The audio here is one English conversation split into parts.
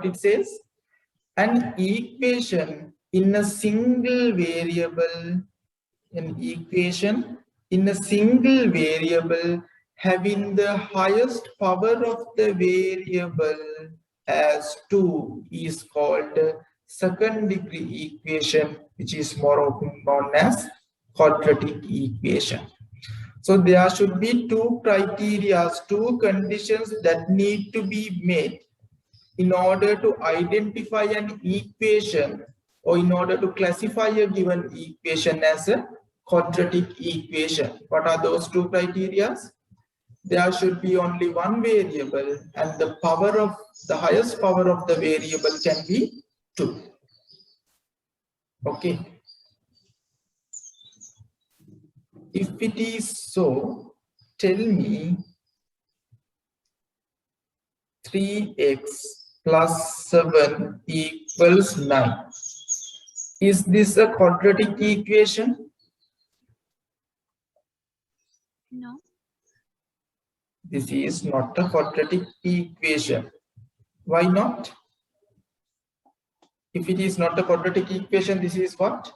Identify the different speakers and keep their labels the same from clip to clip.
Speaker 1: it says? An equation in a single variable, an equation in a single variable having the highest power of the variable as 2 is called second degree equation, which is more often known as quadratic equation. So there should be two criteria, two conditions that need to be met in order to identify an equation or in order to classify a given equation as a quadratic equation. What are those two criteria? There should be only one variable and the highest power of the variable can be 2. Okay. If it is so, tell me 3x plus 7 equals 9. Is this a quadratic equation?
Speaker 2: No.
Speaker 1: This is not a quadratic equation. Why not? If it is not a quadratic equation, this is what?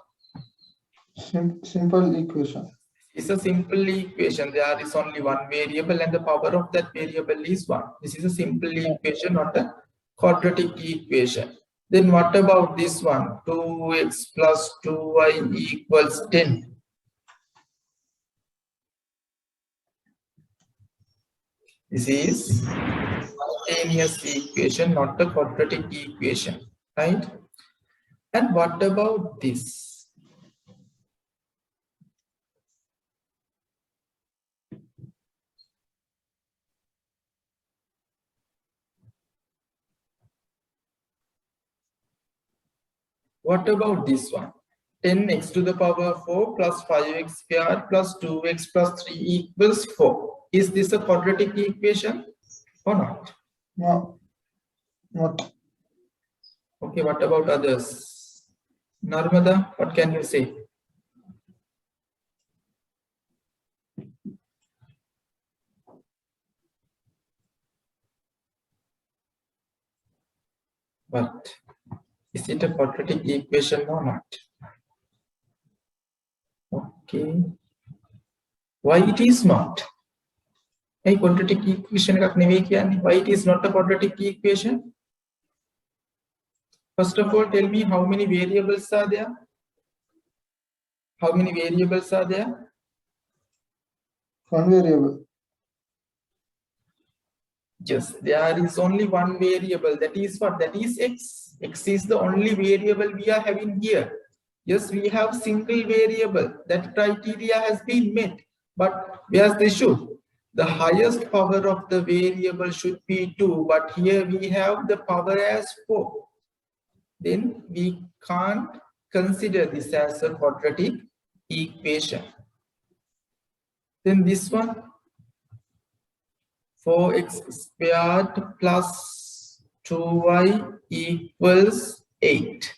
Speaker 3: Simple equation.
Speaker 1: It's a simple equation. There is only one variable and the power of that variable is 1. This is a simple equation, not a quadratic equation. Then what about this one? 2x plus 2y equals 10. This is simultaneous equation, not a quadratic equation, right? And what about this? What about this one? 10x to the power 4 plus 5x squared plus 2x plus 3 equals 4. Is this a quadratic equation or not?
Speaker 3: No, not.
Speaker 1: Okay, what about others? Narmada, what can you say? But is it a quadratic equation or not? Okay. Why it is not? A quadratic equation? Why it is not a quadratic equation? First of all, tell me how many variables are there? How many variables are there?
Speaker 3: One variable.
Speaker 1: Yes, there is only one variable. That is what? That is x. X is the only variable we are having here. Yes, we have single variable. That criteria has been met. But where's the issue? The highest power of the variable should be 2. But here we have the power as 4. Then we can't consider this as a quadratic equation. Then this one, 4x squared plus 2y equals 8.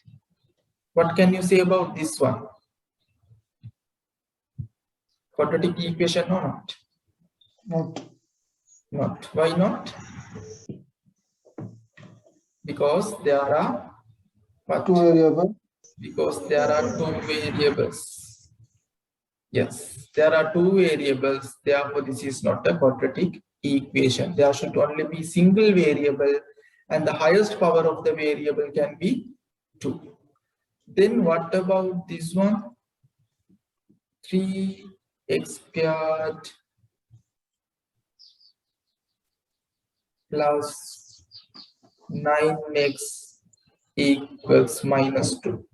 Speaker 1: What can you say about this one? Quadratic equation or not?
Speaker 3: Not.
Speaker 1: Not. Why not? Because there are what?
Speaker 3: Two variable.
Speaker 1: Because there are two variables. Yes, there are two variables. Therefore, this is not a quadratic equation. There should only be single variable and the highest power of the variable can be 2. Then what about this one? 3x squared plus 9x equals minus 2.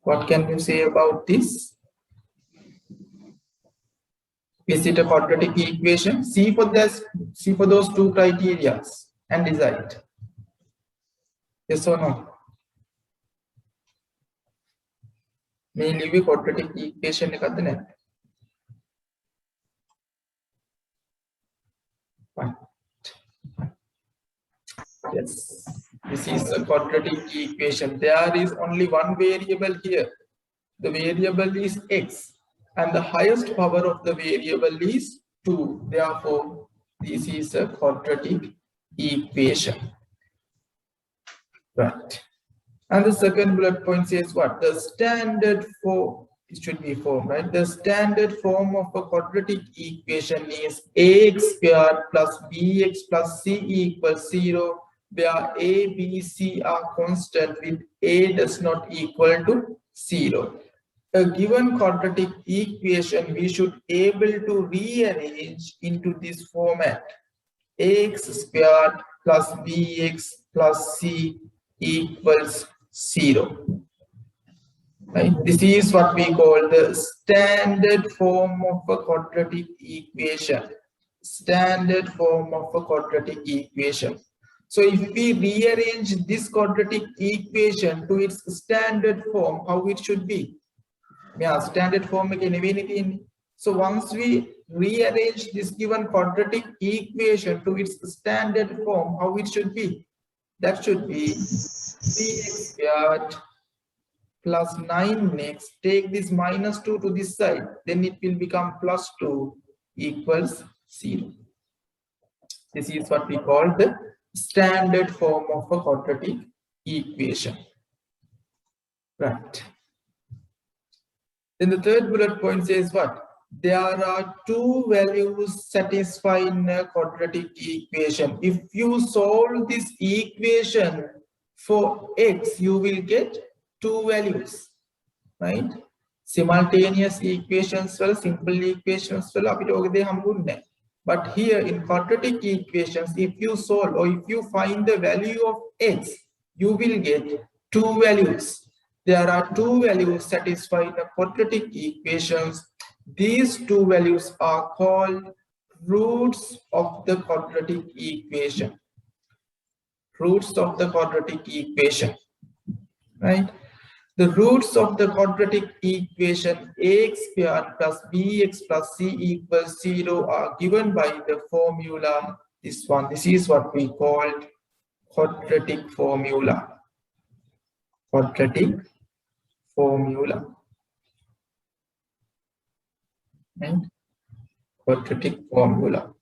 Speaker 1: What can you say about this? Is it a quadratic equation? See for this, see for those two criteria and decide. Yes or no? Mainly quadratic equation එකක්ද නැද්ද? Yes, this is a quadratic equation. There is only one variable here. The variable is x and the highest power of the variable is 2. Therefore, this is a quadratic equation. Right. And the second bullet point says what? The standard form, it should be form, right? The standard form of a quadratic equation is ax squared plus bx plus c equals 0, where a, b, c are constant with a does not equal to 0. A given quadratic equation we should able to rearrange into this format: ax squared plus bx plus c equals 0. Right? This is what we call the standard form of a quadratic equation. Standard form of a quadratic equation. So if we rearrange this quadratic equation to its standard form, how it should be? Yeah, standard form again, anything. So once we rearrange this given quadratic equation to its standard form, how it should be? That should be 3x squared plus 9x. Take this minus 2 to this side, then it will become plus 2 equals 0. This is what we call the standard form of a quadratic equation. Right. Then the third bullet point says what? There are two values satisfying a quadratic equation. If you solve this equation for x, you will get two values, right? Simultaneous equations, well, simple equations, well, but here in quadratic equations, if you solve or if you find the value of x, you will get two values. There are two values satisfying the quadratic equations. These two values are called roots of the quadratic equation. Roots of the quadratic equation, right? The roots of the quadratic equation ax squared plus bx plus c equals 0 are given by the formula, this one. This is what we call quadratic formula. Quadratic formula. Right? Quadratic formula.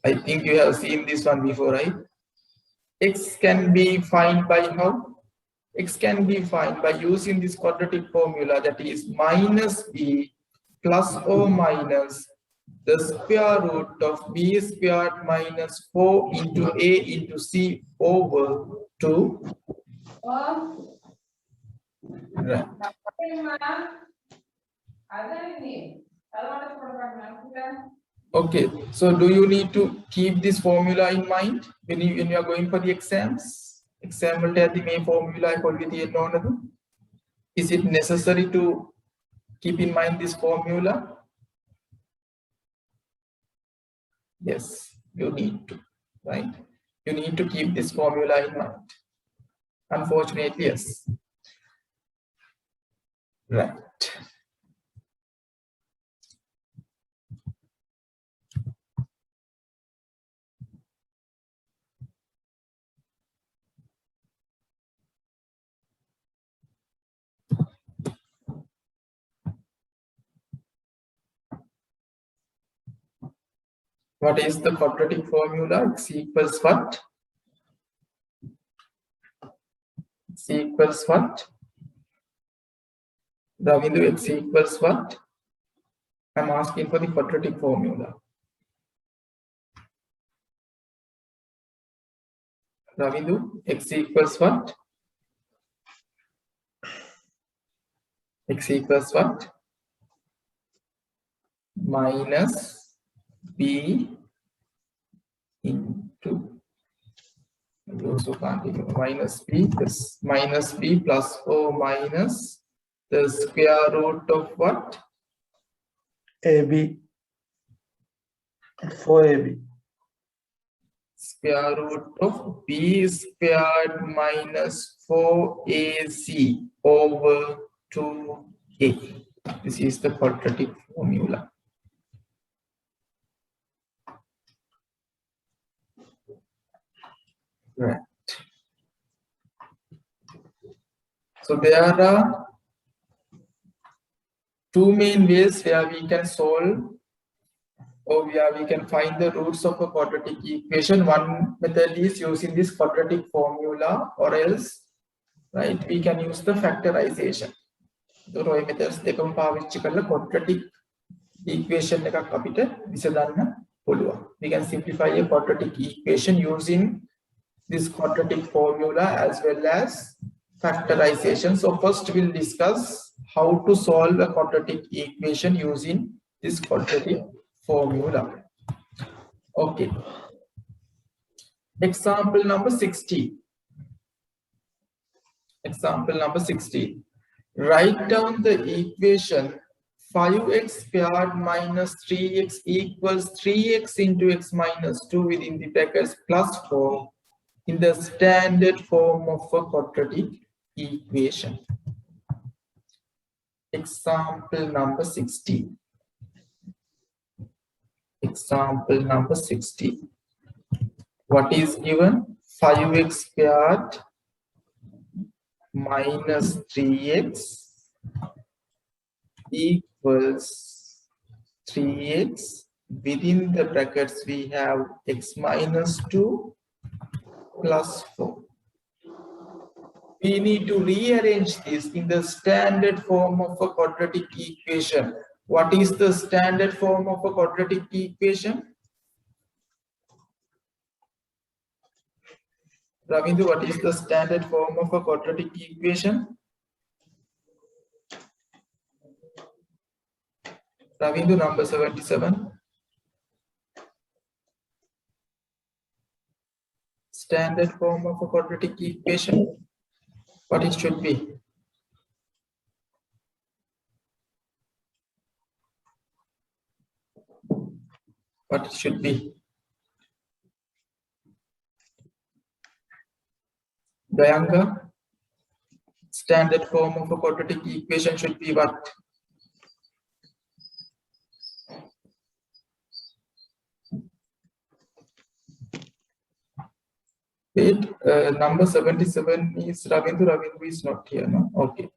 Speaker 1: I think you have seen this one before, right? X can be found by how? X can be found by using this quadratic formula, that is minus b plus or minus the square root of b squared minus 4 into a into c over 2. Right. Okay, so do you need to keep this formula in mind when you are going for the exams? Exam will tell the main formula. Is it necessary to keep in mind this formula? Yes, you need to, right? You need to keep this formula in mind. Unfortunately, yes. Right. What is the quadratic formula? X equals what? X equals what? Ravindu, X equals what? I'm asking for the quadratic formula. Ravindu, X equals what? X equals what? Minus b into, you also can't give minus b plus minus b plus or minus the square root of what?
Speaker 3: AB. 4AB.
Speaker 1: Square root of b squared minus 4ac over 2a. This is the quadratic formula. Right. So there are two main ways where we can solve Oh yeah, we can find the roots of a quadratic equation. One method is using this quadratic formula, or else, right, we can use the factorization. The Roy methods දෙකම පාවිච්චි කරලා quadratic equation එකක් අපිට විසඳන්න පුළුවන්. We can simplify a quadratic equation using this quadratic formula as well as factorization. So first we'll discuss how to solve a quadratic equation using this quadratic formula. Okay. Example number 60. Example number 60. Write down the equation 5x squared minus 3x equals 3x into x minus 2 within the brackets plus 4 in the standard form of a quadratic equation. Example number 60. Example number 60. What is given? 5x squared minus 3x equals 3x. Within the brackets we have x minus 2 plus 4. We need to rearrange this in the standard form of a quadratic equation. What is the standard form of a quadratic equation? Ravindu, what is the standard form of a quadratic equation? Ravindu, number 77. Standard form of a quadratic equation. What it should be? What it should be? Dayanga, standard form of a quadratic equation should be what? Wait, number 77 is Ravindu. Ravindu is not here, no? Okay.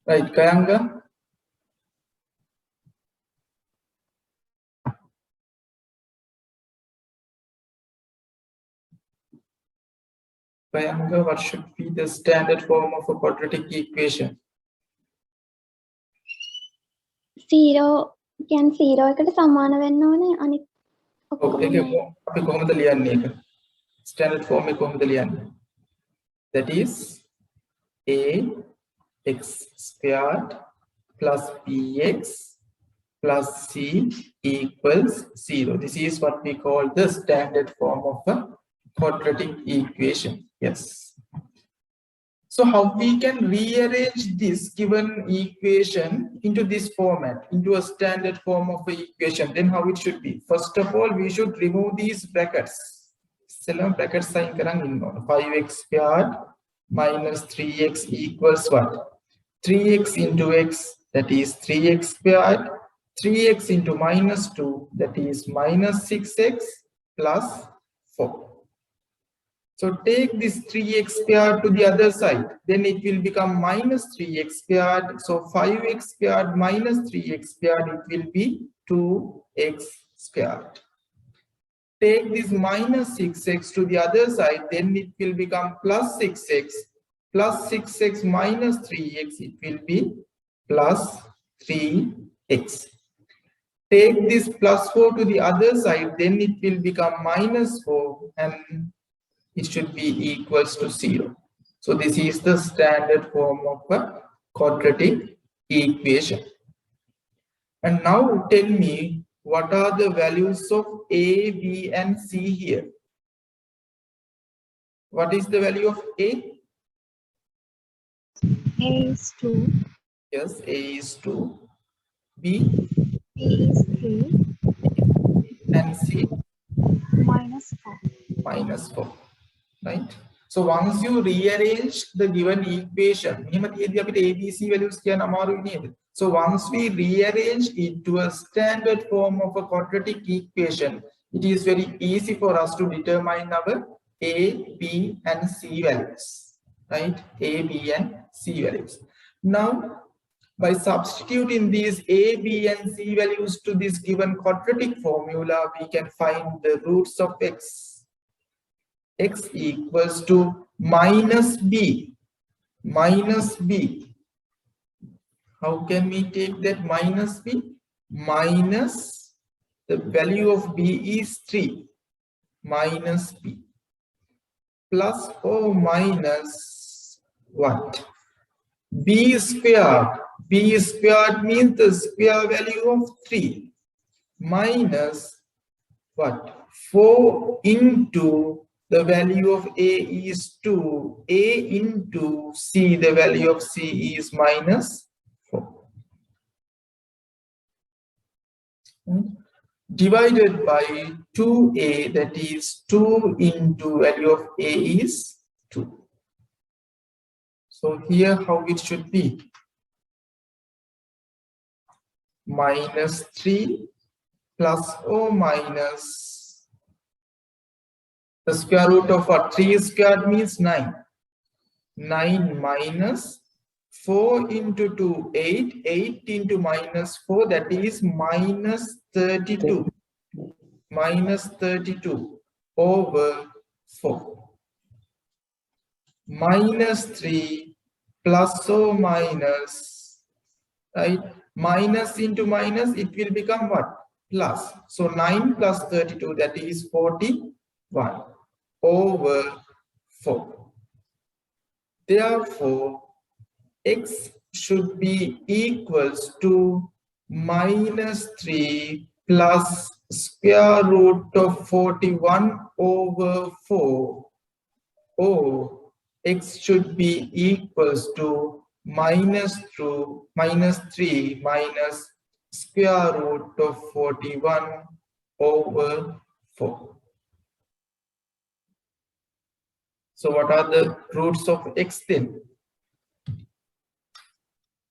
Speaker 1: Right, Kayanga. Kayanga, what should be the standard form of a quadratic equation?
Speaker 2: 0 can 0 එකට සමාන වෙන්න ඕනේ අනිත්
Speaker 1: ඔක්කොම අපි කොහොමද ලියන්නේ ඒක? Standard form එක කොහොමද ලියන්නේ? That is a x squared plus bx plus c equals 0. This is what we call the standard form of a quadratic equation. Yes. So how we can rearrange this given equation into this format, into a standard form of the equation? Then how it should be? First of all, we should remove these brackets. Select brackets sign karang inno. 5x squared minus 3x equals what? 3x into x, that is 3x squared. 3x into minus 2, that is minus 6x plus 4. So take this 3x squared to the other side, then it will become minus 3x squared. So 5x squared minus 3x squared, it will be 2x squared. Take this minus 6x to the other side, then it will become plus 6x. Plus 6x minus 3x, it will be plus 3x. Take this plus 4 to the other side, then it will become minus 4 and it should be equals to 0. So this is the standard form of a quadratic equation. And now tell me, what are the values of a, b and c here? What is the value of a?
Speaker 2: A is 2,
Speaker 1: Yes, a is 2. B
Speaker 2: B is 3,
Speaker 1: and c
Speaker 2: minus 4.
Speaker 1: minus 4. Right? So once you rearrange the given equation, so once we rearrange it to a standard form of a quadratic equation, it is very easy for us to determine our a, b and c values. Right? A, b and c values. Now By substituting these A, B, and C values to this given quadratic formula, we can find the roots of x. X equals to minus B. Minus B. How can we take that minus B? Minus the value of B is 3. Minus B. Plus or minus what? B squared. B squared means the square value of 3 minus what? 4 into the value of A is 2. A into C, the value of C is minus 4. Divided by 2A, that is 2 into value of A is 2. So here how it should be? Minus 3 plus or minus the square root of what? 3 squared means 9. 9 minus 4 into 2, 8. 8 into minus 4, that is minus 32. Minus 32 over 4. Minus 3 plus or minus, right? Minus into minus, it will become what? Plus. So 9 plus 32, that is 41 over 4. Therefore, x should be equals to minus 3 plus square root of 41 over 4, or x should be equals to minus 3 minus square root of 41 over 4. So what are the roots of x then?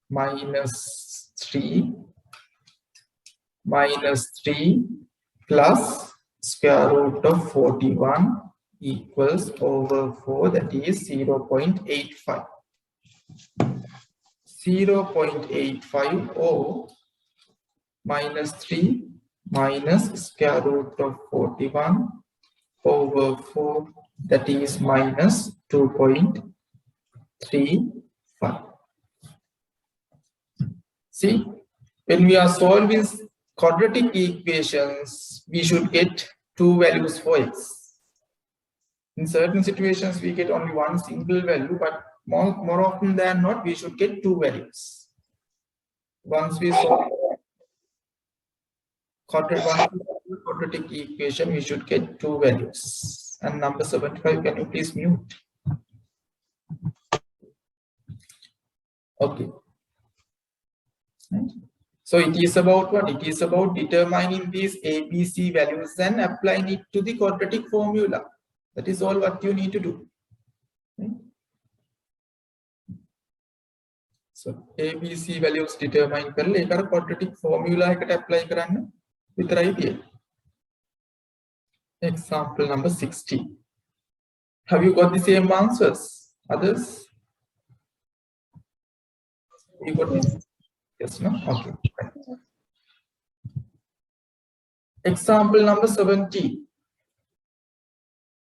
Speaker 1: Minus 3 plus square root of 41 equals over 4, that is 0.85. 0.85 or minus 3 minus square root of 41 over 4, that is minus 2.35. See, when we are solving quadratic equations, we should get two values for x. In certain situations, we get only one single value, but more often than not, we should get two values. Once we solve quadratic equation, we should get two values. And number 75, can you please mute? Okay. So it is about what? It is about determining these A, B, C values and applying it to the quadratic formula. That is all what you need to do. So A, B, C values determine කරලා ඒකට quadratic formula එකට apply කරන්න විතරයි තියෙන්නේ. Example number 60. Have you got the same answers? Others? You got this? Yes, no? Okay. Example number 70.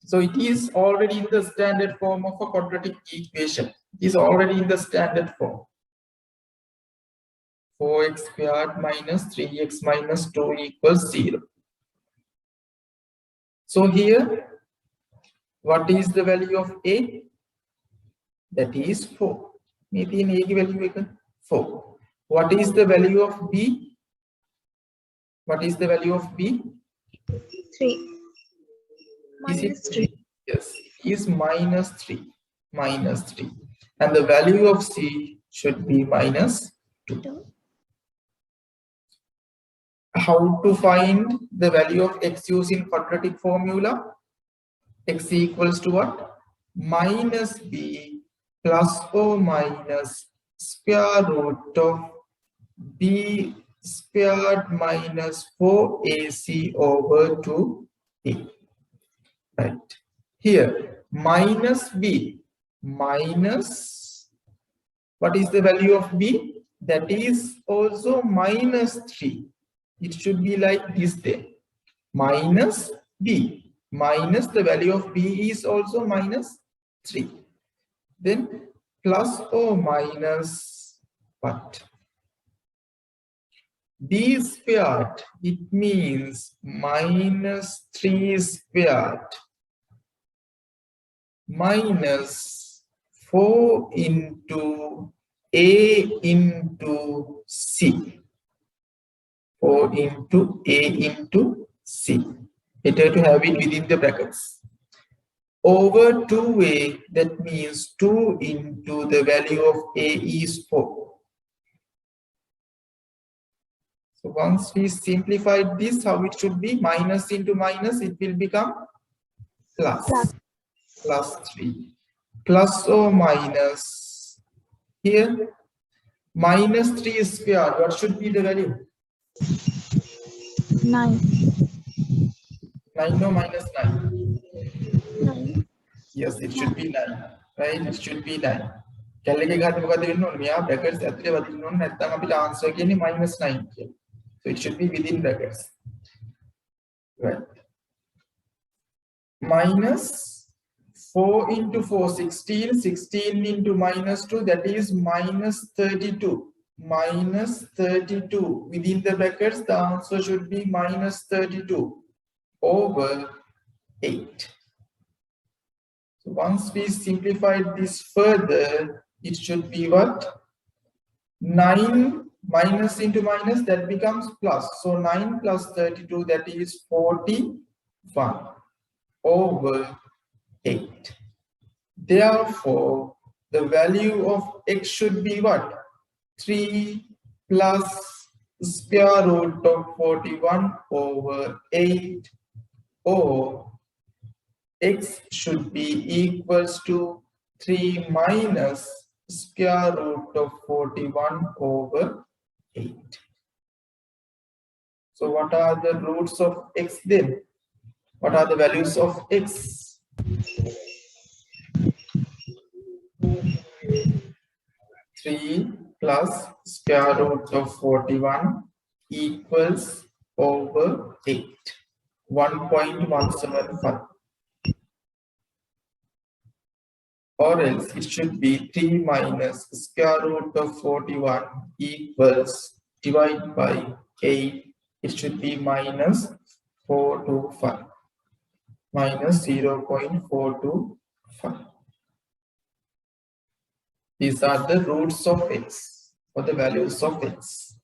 Speaker 1: So it is already in the standard form of a quadratic equation. It is already in the standard form. 4x squared minus 3x minus 2 equals 0. So here, what is the value of A? That is 4. Maybe in A value 4. What is the value of B? What is the value of B?
Speaker 2: 3. Minus 3.
Speaker 1: Yes, it is minus 3. Minus 3. And the value of C should be minus 2. How to find the value of x using quadratic formula? X equals to what? Minus B plus or minus square root of B squared minus 4AC over 2A. Right. Here, minus B minus, what is the value of B? that is also minus 3. It should be like this then. Minus b. Minus the value of b is also minus 3. Then plus or minus what? b squared. It means minus 3 squared minus 4 into a into c. 4 into a into c. Better to have it within the brackets. Over 2a, that means 2 into the value of a is 4. So once we simplify this, how it should be? Minus into minus, it will become plus. Plus 3. Plus or minus. Here, minus 3 squared. What should be the value?
Speaker 2: 9.
Speaker 1: 9 or minus 9?
Speaker 2: 9.
Speaker 1: Yes, it should be 9. Right? It should be 9. කැලේ ගහද්දි මොකද වෙන්න ඕනේ? මෙයා brackets ඇතුලේ වදින්න ඕනේ. නැත්නම් අපිට answer කියන්නේ -9 කියලා. So it should be within brackets. Right. Minus 4 into 4, 16. 16 into minus 2, that is minus 32. Minus 32. Within the brackets, the answer should be minus 32 over 8. So once we simplify this further, it should be what? 9 minus into minus, that becomes plus. So 9 plus 32, that is 41 over 8. Therefore, the value of x should be what? 3 plus square root of 41 over 8, or x should be equals to 3 minus square root of 41 over 8. So what are the roots of x then? What are the values of x? 3 plus square root of 41 equals over 8. 1.175. Or else it should be 3 minus square root of 41 equals divided by 8. It should be minus 425. Minus 0.425. These are the roots of x, or the values of x.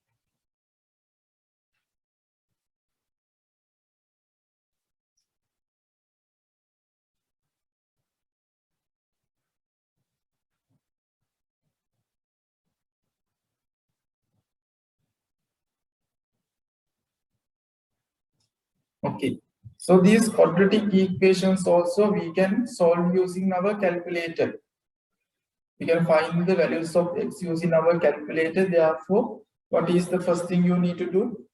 Speaker 1: Okay, so these quadratic equations also we can solve using our calculator. We can find the values of x using our calculator. Therefore, what is the first thing you need to do?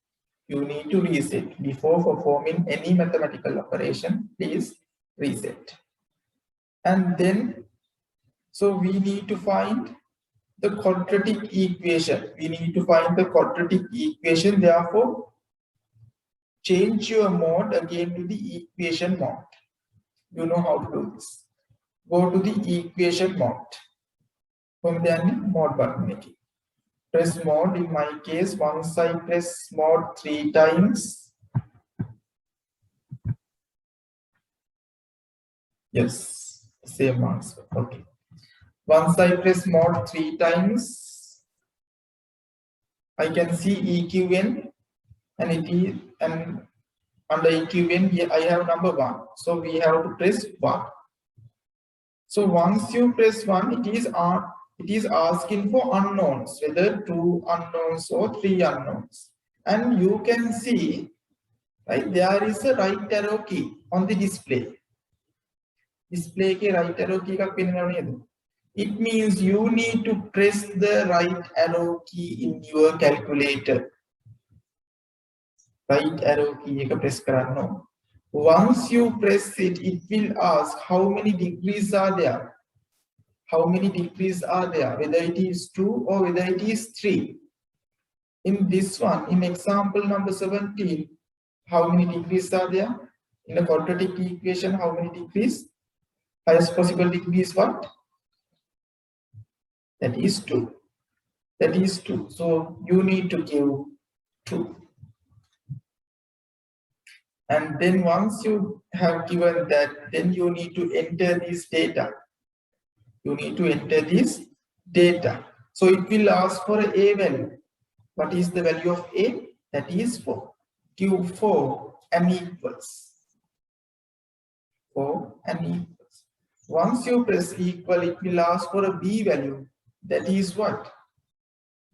Speaker 1: You need to reset. Before performing any mathematical operation, please reset. And then, so we need to find the quadratic equation. We need to find the quadratic equation. Therefore, change your mode again to the equation mode. You know how to do this. Go to the equation mode. From there, mode button. Press mode. In my case, once I press mode 3 times. Yes, same answer. Okay. Once I press mode 3 times, I can see EQN, and it is, and under EQN here I have number 1. So we have to press 1. So once you press 1, it is asking for unknowns, whether 2 unknowns or 3 unknowns. And you can see, right, there is a right arrow key on the display. Display ke right arrow key ka pin. It means you need to press the right arrow key in your calculator. Right arrow key ka press karanno. Once you press it, it will ask how many degrees are there. how many degrees are there, whether it is 2 or whether it is 3. In this one, in example number 17, how many degrees are there? In a quadratic equation, how many degrees? Highest possible degree is what? That is 2. That is 2. So you need to give 2. And then once you have given that, then you need to enter this data. You need to enter this data. So it will ask for a value. What is the value of a? That is 4. Give 4 and equals. 4 and equals. Once you press equal, it will ask for a b value. That is what?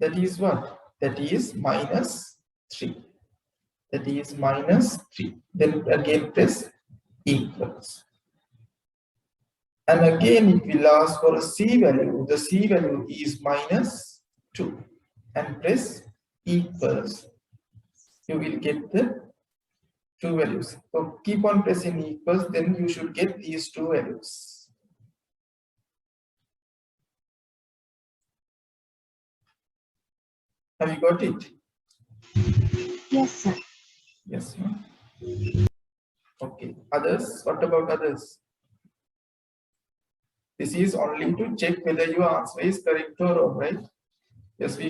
Speaker 1: That is what? That is minus 3. That is minus 3. Then again press equals. And again it will ask for a c value. The c value is minus 2. And press equals. You will get the 2 values. So keep on pressing equals, then you should get these 2 values. Have you got it?
Speaker 2: Yes, sir.
Speaker 1: Yes, ma'am. Okay. Others? What about others? This is only to check whether your answer is correct or wrong, right? Yes, we